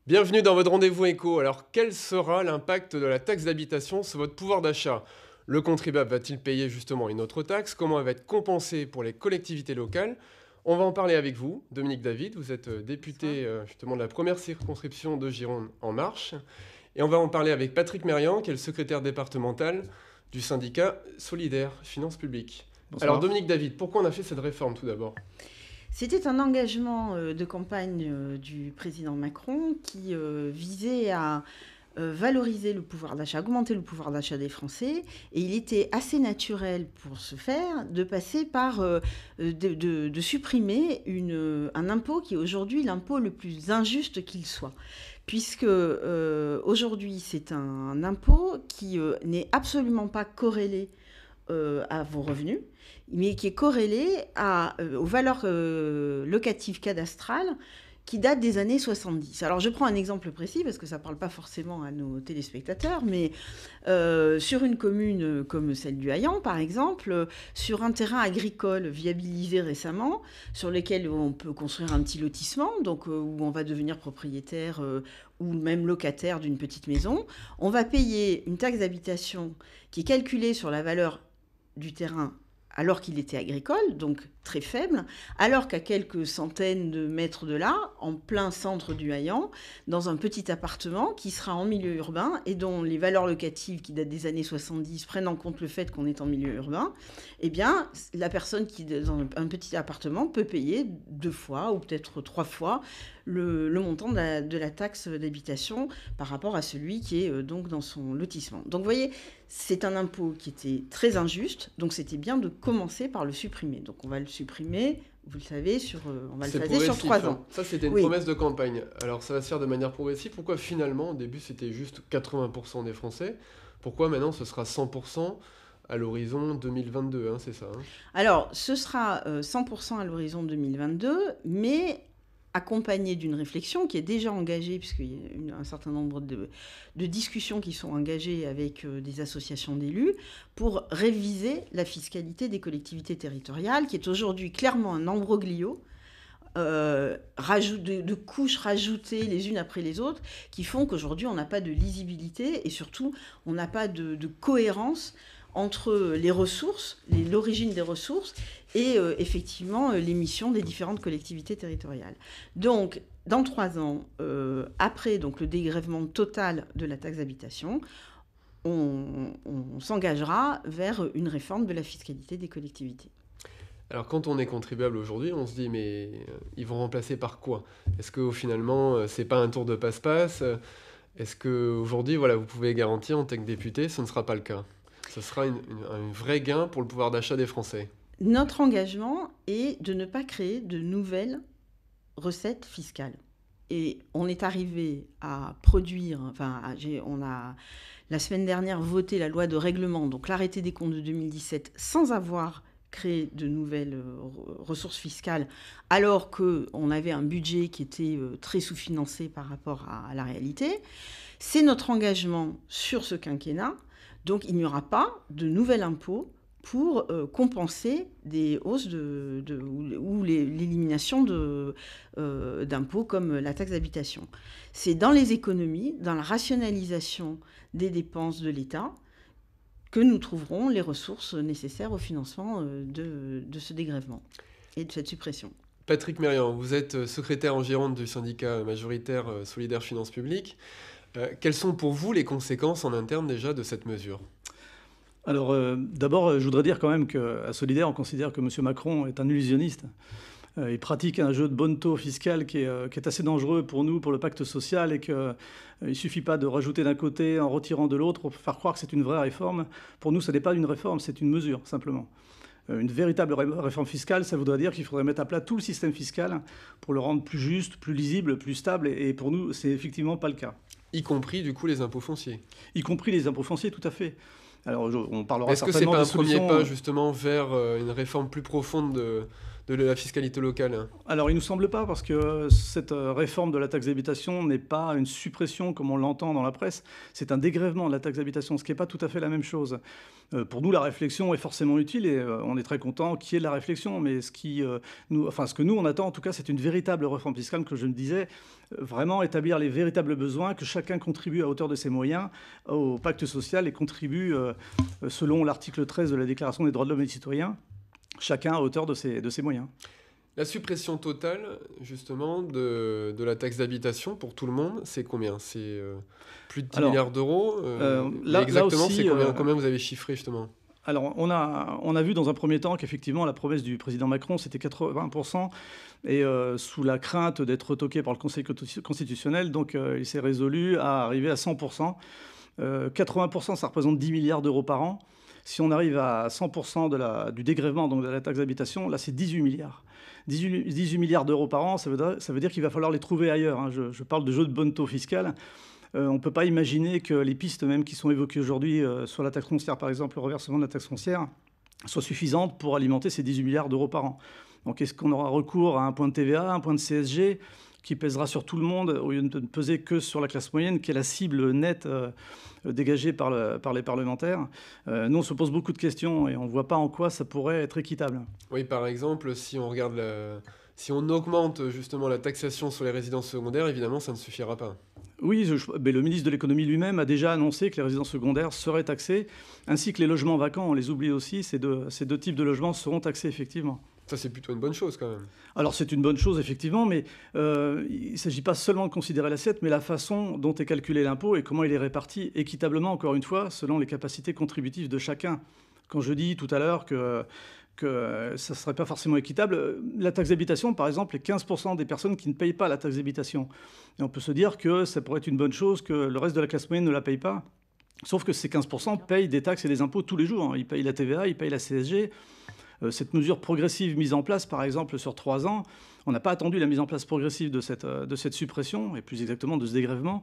Bienvenue dans votre rendez-vous éco. Alors, quel sera l'impact de la taxe d'habitation sur votre pouvoir d'achat? Le contribuable va-t-il payer justement une autre taxe? Comment elle va être compensée pour les collectivités locales? On va en parler avec vous, Dominique David. Vous êtes Bonsoir. député justement de la première circonscription de Gironde En Marche. Et on va en parler avec Patrick Mérian, qui est le secrétaire départemental du syndicat Solidaire Finances Publiques. Alors, Bonsoir. Dominique David, pourquoi on a fait cette réforme tout d'abord? C'était un engagement de campagne du président Macron qui visait à valoriser le pouvoir d'achat, augmenter le pouvoir d'achat des Français. Et il était assez naturel pour ce faire de passer par, de supprimer un impôt qui est aujourd'hui l'impôt le plus injuste qu'il soit. Puisque aujourd'hui, c'est un impôt qui n'est absolument pas corrélé à vos revenus, mais qui est corrélé aux valeurs locatives cadastrales qui datent des années 70. Alors je prends un exemple précis parce que ça ne parle pas forcément à nos téléspectateurs, mais sur une commune comme celle du Haillan, par exemple, sur un terrain agricole viabilisé récemment, sur lequel on peut construire un petit lotissement, donc où on va devenir propriétaire ou même locataire d'une petite maison, on va payer une taxe d'habitation qui est calculée sur la valeur du terrain alors qu'il était agricole, donc très faible, alors qu'à quelques centaines de mètres de là, en plein centre du Haillan, dans un petit appartement qui sera en milieu urbain et dont les valeurs locatives qui datent des années 70 prennent en compte le fait qu'on est en milieu urbain, eh bien, la personne qui est dans un petit appartement peut payer 2 fois ou peut-être 3 fois le montant de la taxe d'habitation par rapport à celui qui est donc dans son lotissement. Donc vous voyez, c'est un impôt qui était très injuste, donc c'était bien de commencer par le supprimer. Donc on va le supprimer, vous le savez, on va le C'est phaser sur progressif, 3 hein. ans. Ça, c'était une Oui. promesse de campagne. Alors, ça va se faire de manière progressive. Pourquoi finalement, au début, c'était juste 80% des Français? Pourquoi maintenant, ce sera 100% à l'horizon 2022, hein, c'est ça, hein? Alors, ce sera 100% à l'horizon 2022, mais accompagné d'une réflexion qui est déjà engagée, puisqu'il y a un certain nombre de discussions qui sont engagées avec des associations d'élus, pour réviser la fiscalité des collectivités territoriales, qui est aujourd'hui clairement un ambroglio de couches rajoutées les unes après les autres, qui font qu'aujourd'hui, on n'a pas de lisibilité et surtout, on n'a pas de cohérence entre les ressources, l'origine des ressources et effectivement les missions des différentes collectivités territoriales. Donc, dans 3 ans, après donc, le dégrèvement total de la taxe d'habitation, on s'engagera vers une réforme de la fiscalité des collectivités. Alors, quand on est contribuable aujourd'hui, on se dit, mais ils vont remplacer par quoi? Est-ce que finalement, c'est pas un tour de passe-passe? Est-ce que aujourd'hui, voilà, vous pouvez garantir en tant que député, ce ne sera pas le cas? Ce sera un vrai gain pour le pouvoir d'achat des Français. Notre engagement est de ne pas créer de nouvelles recettes fiscales. Et on est arrivé à produire, on a la semaine dernière voté la loi de règlement, donc l'arrêté des comptes de 2017, sans avoir créé de nouvelles ressources fiscales, alors qu'on avait un budget qui était très sous-financé par rapport à la réalité. C'est notre engagement sur ce quinquennat. Donc il n'y aura pas de nouvel impôt pour compenser des hausses ou l'élimination d'impôts comme la taxe d'habitation. C'est dans les économies, dans la rationalisation des dépenses de l'État, que nous trouverons les ressources nécessaires au financement de ce dégrèvement et de cette suppression. Patrick Mérian, vous êtes secrétaire en Gironde du syndicat majoritaire Solidaire Finances Publiques. Quelles sont pour vous les conséquences en interne déjà de cette mesure? Alors, d'abord, je voudrais dire quand même qu'à Solidaire, on considère que M. Macron est un illusionniste. Il pratique un jeu de bonneteau fiscal qui est assez dangereux pour nous, pour le pacte social, et qu'il ne suffit pas de rajouter d'un côté en retirant de l'autre pour faire croire que c'est une vraie réforme. Pour nous, ce n'est pas une réforme, c'est une mesure, simplement. Une véritable réforme fiscale, ça voudrait dire qu'il faudrait mettre à plat tout le système fiscal pour le rendre plus juste, plus lisible, plus stable. Et pour nous, c'est effectivement pas le cas. Y compris du coup les impôts fonciers. Y compris les impôts fonciers, tout à fait. Alors, on parlera Est-ce que c'est certainement pas des un premier solutions. pas justement vers une réforme plus profonde de la fiscalité locale? Alors, il ne nous semble pas, parce que cette réforme de la taxe d'habitation n'est pas une suppression comme on l'entend dans la presse, c'est un dégrèvement de la taxe d'habitation, ce qui n'est pas tout à fait la même chose. Pour nous, la réflexion est forcément utile et on est très content qu'il y ait de la réflexion, mais ce que nous, on attend en tout cas, c'est une véritable réforme fiscale, que je me disais, vraiment établir les véritables besoins, que chacun contribue à hauteur de ses moyens au pacte social et contribue, selon l'article 13 de la Déclaration des droits de l'homme et des citoyens, chacun à hauteur de ses moyens. La suppression totale, justement, de la taxe d'habitation pour tout le monde, c'est combien? C'est plus de 10 milliards d'euros? Là exactement, aussi, c'est combien vous avez chiffré, justement? Alors, on a vu dans un premier temps qu'effectivement, la promesse du président Macron, c'était 80%, et sous la crainte d'être retoqué par le Conseil constitutionnel, donc il s'est résolu à arriver à 100%. 80%, ça représente 10 milliards d'euros par an. Si on arrive à 100% du dégrèvement, donc de la taxe d'habitation, là, c'est 18 milliards. 18 milliards d'euros par an, ça veut dire qu'il va falloir les trouver ailleurs, hein. Je parle de jeu de bonneteau fiscal. On ne peut pas imaginer que les pistes même qui sont évoquées aujourd'hui sur la taxe foncière, par exemple, le reversement de la taxe foncière, soient suffisantes pour alimenter ces 18 milliards d'euros par an. Donc est-ce qu'on aura recours à un point de TVA, un point de CSG qui pèsera sur tout le monde au lieu de ne peser que sur la classe moyenne, qui est la cible nette dégagée par les parlementaires? Nous, on se pose beaucoup de questions et on ne voit pas en quoi ça pourrait être équitable. Oui, par exemple, si on regarde si on augmente justement la taxation sur les résidences secondaires, évidemment, ça ne suffira pas. Oui, mais le ministre de l'économie lui-même a déjà annoncé que les résidences secondaires seraient taxées, ainsi que les logements vacants, on les oublie aussi, ces deux types de logements seront taxés effectivement. Ça, c'est plutôt une bonne chose quand même. Alors c'est une bonne chose effectivement, mais il ne s'agit pas seulement de considérer l'assiette, mais la façon dont est calculé l'impôt et comment il est réparti équitablement, encore une fois, selon les capacités contributives de chacun. Quand je dis tout à l'heure que ça ne serait pas forcément équitable, la taxe d'habitation, par exemple, est 15% des personnes qui ne payent pas la taxe d'habitation. Et on peut se dire que ça pourrait être une bonne chose que le reste de la classe moyenne ne la paye pas. Sauf que ces 15% payent des taxes et des impôts tous les jours, hein. Ils payent la TVA, ils payent la CSG. Cette mesure progressive mise en place, par exemple, sur 3 ans, on n'a pas attendu la mise en place progressive de cette suppression, et plus exactement de ce dégrèvement,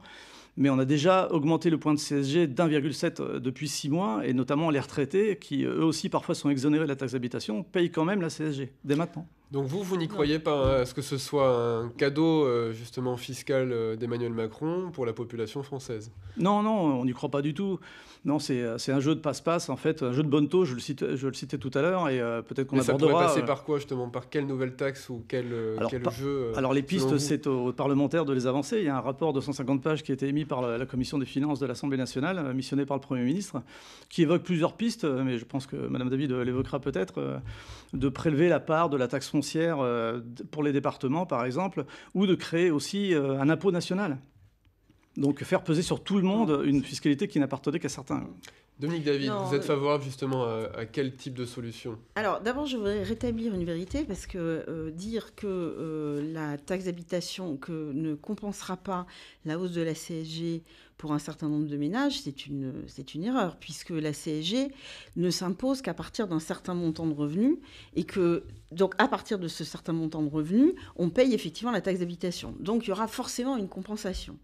mais on a déjà augmenté le point de CSG d'1,7 depuis 6 mois, et notamment les retraités, qui eux aussi parfois sont exonérés de la taxe d'habitation, payent quand même la CSG, dès maintenant. Donc vous n'y croyez pas à ce que ce soit un cadeau justement fiscal d'Emmanuel Macron pour la population française? Non, on n'y croit pas du tout. Non, c'est un jeu de passe-passe, en fait, un jeu de bonneteau, je le citais tout à l'heure, et peut-être qu'on abordera... Mais ça pourrait passer par quoi, justement? Par quelle nouvelle taxe ou quel jeu Alors les pistes, c'est aux parlementaires de les avancer. Il y a un rapport de 150 pages qui a été émis par la Commission des finances de l'Assemblée nationale, missionné par le Premier ministre, qui évoque plusieurs pistes, mais je pense que Mme David l'évoquera peut-être, de prélever la part de la taxe foncière pour les départements, par exemple, ou de créer aussi un impôt national. Donc faire peser sur tout le monde une fiscalité qui n'appartenait qu'à certains. Dominique David, vous êtes favorable justement à quel type de solution? Alors d'abord, je voudrais rétablir une vérité, parce que dire que la taxe d'habitation ne compensera pas la hausse de la CSG pour un certain nombre de ménages, c'est une erreur, puisque la CSG ne s'impose qu'à partir d'un certain montant de revenus, et que, donc à partir de ce certain montant de revenus, on paye effectivement la taxe d'habitation. Donc il y aura forcément une compensation.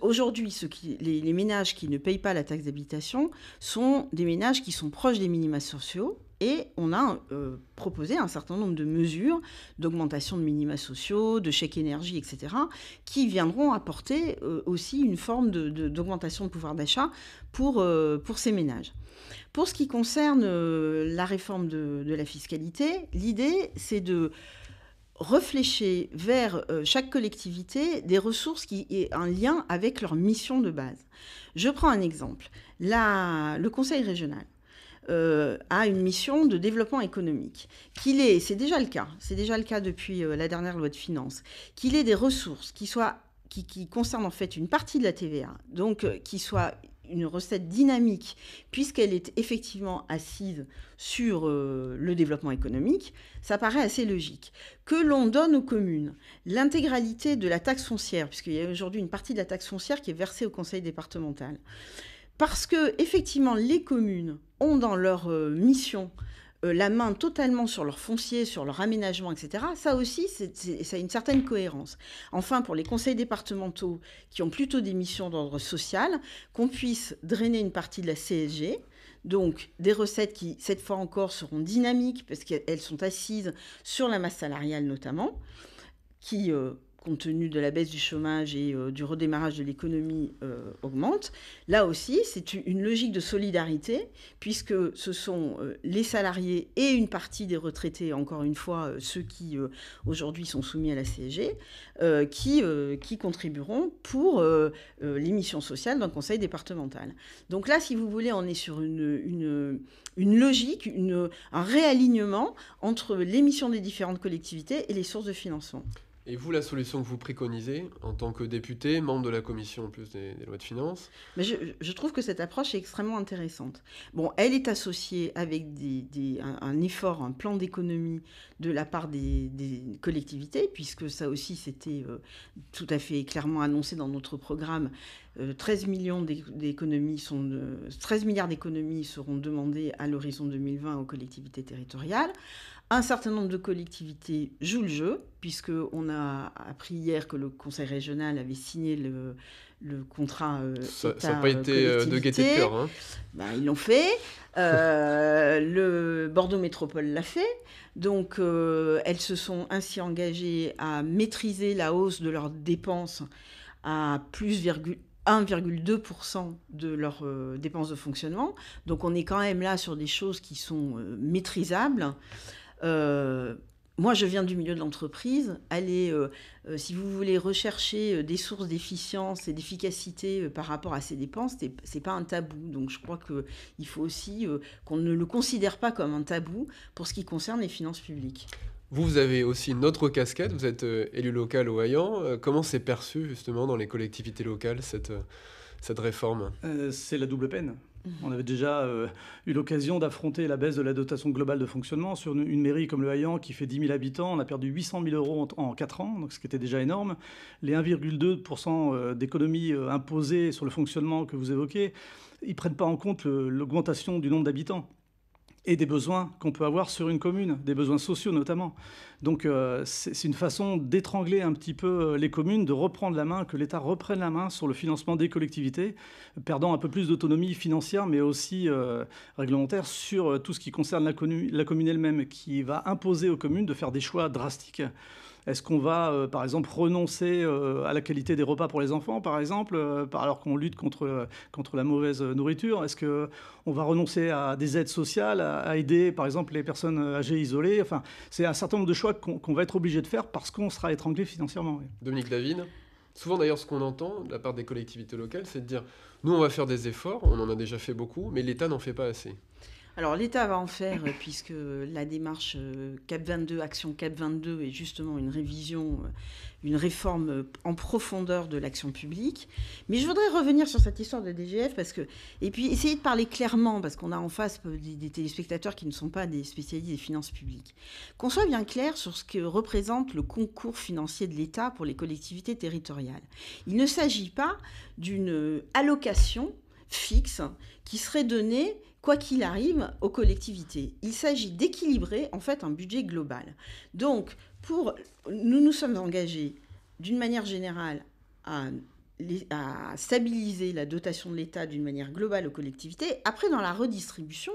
Aujourd'hui, les ménages qui ne payent pas la taxe d'habitation sont des ménages qui sont proches des minima sociaux, et on a proposé un certain nombre de mesures d'augmentation de minima sociaux, de chèques énergie, etc., qui viendront apporter aussi une forme d'augmentation de pouvoir d'achat pour ces ménages. Pour ce qui concerne la réforme de la fiscalité, l'idée, c'est de réfléchir vers chaque collectivité des ressources qui aient un lien avec leur mission de base. Je prends un exemple. Le Conseil régional a une mission de développement économique. C'est déjà le cas depuis la dernière loi de finances, qu'il ait des ressources qui concernent en fait une partie de la TVA, donc qui soit une recette dynamique, puisqu'elle est effectivement assise sur le développement économique, ça paraît assez logique. Que l'on donne aux communes l'intégralité de la taxe foncière, puisqu'il y a aujourd'hui une partie de la taxe foncière qui est versée au conseil départemental, parce que effectivement les communes ont dans leur mission la main totalement sur leur foncier, sur leur aménagement, etc. Ça aussi, ça a une certaine cohérence. Enfin, pour les conseils départementaux qui ont plutôt des missions d'ordre social, qu'on puisse drainer une partie de la CSG Donc, des recettes qui, cette fois encore, seront dynamiques, parce qu'elles sont assises sur la masse salariale notamment, qui, compte tenu de la baisse du chômage et du redémarrage de l'économie, augmente. Là aussi, c'est une logique de solidarité, puisque ce sont les salariés et une partie des retraités, encore une fois, ceux qui aujourd'hui sont soumis à la CSG, qui contribueront pour les missions sociales d'un conseil départemental. Donc là, si vous voulez, on est sur une logique, un réalignement entre les missions des différentes collectivités et les sources de financement. Et vous, la solution que vous préconisez, en tant que député, membre de la commission en plus des lois de finances? Mais je trouve que cette approche est extrêmement intéressante. Bon, elle est associée avec un effort, un plan d'économie de la part des collectivités, puisque ça aussi, c'était tout à fait clairement annoncé dans notre programme. 13 milliards d'économies seront demandées à l'horizon 2020 aux collectivités territoriales. Un certain nombre de collectivités jouent le jeu, puisqu'on a appris hier que le Conseil régional avait signé le contrat Ça n'a pas été de gaieté de cœur. Hein. Ben, ils l'ont fait. Le Bordeaux Métropole l'a fait. Donc, elles se sont ainsi engagées à maîtriser la hausse de leurs dépenses à plus 1,2% de leurs dépenses de fonctionnement. Donc, on est quand même là sur des choses qui sont maîtrisables. Moi, je viens du milieu de l'entreprise. Allez, si vous voulez rechercher des sources d'efficience et d'efficacité par rapport à ces dépenses, c'est pas un tabou. Donc, je crois qu'il faut aussi qu'on ne le considère pas comme un tabou pour ce qui concerne les finances publiques. Vous avez aussi une autre casquette, vous êtes élu local au Hayan. Comment c'est perçu justement dans les collectivités locales cette réforme? C'est la double peine. On avait déjà eu l'occasion d'affronter la baisse de la dotation globale de fonctionnement sur une mairie comme le Hayan qui fait 10 000 habitants. On a perdu 800 000 euros en 4 ans, donc ce qui était déjà énorme. Les 1,2% d'économies imposées sur le fonctionnement que vous évoquez, ils ne prennent pas en compte l'augmentation du nombre d'habitants et des besoins qu'on peut avoir sur une commune, des besoins sociaux notamment. Donc c'est une façon d'étrangler un petit peu les communes, de reprendre la main, que l'État reprenne la main sur le financement des collectivités, perdant un peu plus d'autonomie financière, mais aussi réglementaire sur tout ce qui concerne la commune elle-même, qui va imposer aux communes de faire des choix drastiques. Est-ce qu'on va, par exemple, renoncer à la qualité des repas pour les enfants, par exemple, alors qu'on lutte contre la mauvaise nourriture? Est-ce qu'on va renoncer à des aides sociales, à aider, par exemple, les personnes âgées isolées? Enfin, c'est un certain nombre de choix qu'on va être obligé de faire parce qu'on sera étranglé financièrement. Oui. Dominique Lavine, souvent d'ailleurs ce qu'on entend de la part des collectivités locales, c'est de dire « nous on va faire des efforts, on en a déjà fait beaucoup, mais l'État n'en fait pas assez ». Alors l'État va en faire, puisque la démarche CAP 22, Action CAP 22 est justement une révision, une réforme en profondeur de l'action publique. Mais je voudrais revenir sur cette histoire de DGF, et puis essayer de parler clairement, parce qu'on a en face des téléspectateurs qui ne sont pas des spécialistes des finances publiques. Qu'on soit bien clair sur ce que représente le concours financier de l'État pour les collectivités territoriales. Il ne s'agit pas d'une allocation fixe qui serait donnée quoi qu'il arrive aux collectivités. Il s'agit d'équilibrer en fait un budget global. Donc, nous nous sommes engagés d'une manière générale à stabiliser la dotation de l'État d'une manière globale aux collectivités. Après, dans la redistribution,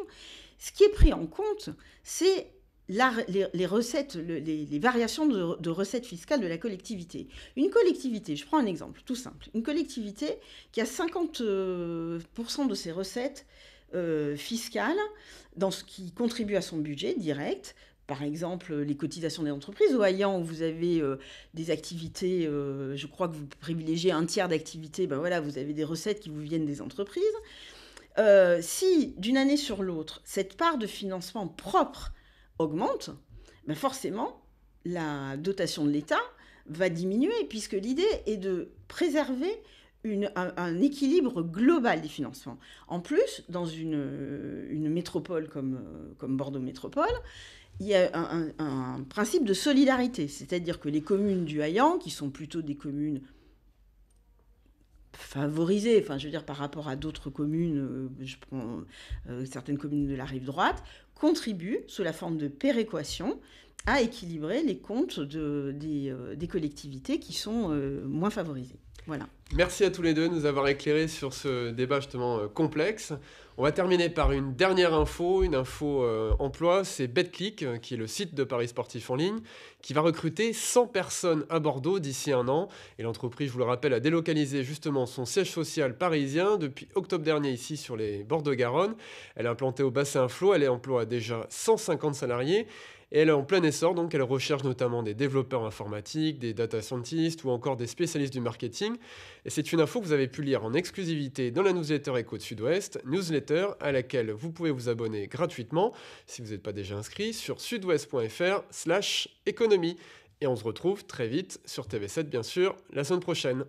ce qui est pris en compte, c'est les recettes, les variations de recettes fiscales de la collectivité. Une collectivité, je prends un exemple tout simple, une collectivité qui a 50% de ses recettes fiscales dans ce qui contribue à son budget direct, par exemple les cotisations des entreprises. Au Hayan, où vous avez des activités, je crois que vous privilégiez un tiers d'activités, ben voilà, vous avez des recettes qui vous viennent des entreprises. Si d'une année sur l'autre, cette part de financement propre augmente, ben forcément, la dotation de l'État va diminuer, puisque l'idée est de préserver un équilibre global des financements. En plus, dans une métropole comme Bordeaux Métropole, il y a un principe de solidarité, c'est-à-dire que les communes du Hayan, qui sont plutôt des communes favorisées, enfin je veux dire par rapport à d'autres communes, je prends certaines communes de la rive droite, contribuent sous la forme de péréquation à équilibrer les comptes des collectivités qui sont moins favorisées. Voilà. Merci à tous les deux de nous avoir éclairés sur ce débat justement complexe. On va terminer par une dernière info, une info emploi, c'est Betclic, qui est le site de paris sportifs en ligne, qui va recruter 100 personnes à Bordeaux d'ici un an. Et l'entreprise, je vous le rappelle, a délocalisé justement son siège social parisien depuis octobre dernier ici sur les bords de Garonne. Elle est implantée au bassin Flot, elle emploie déjà 150 salariés. Et elle est en plein essor, donc elle recherche notamment des développeurs informatiques, des data scientists ou encore des spécialistes du marketing. Et c'est une info que vous avez pu lire en exclusivité dans la newsletter Écho de Sud-Ouest, newsletter à laquelle vous pouvez vous abonner gratuitement, si vous n'êtes pas déjà inscrit, sur sudouest.fr/économie. Et on se retrouve très vite sur TV7, bien sûr, la semaine prochaine.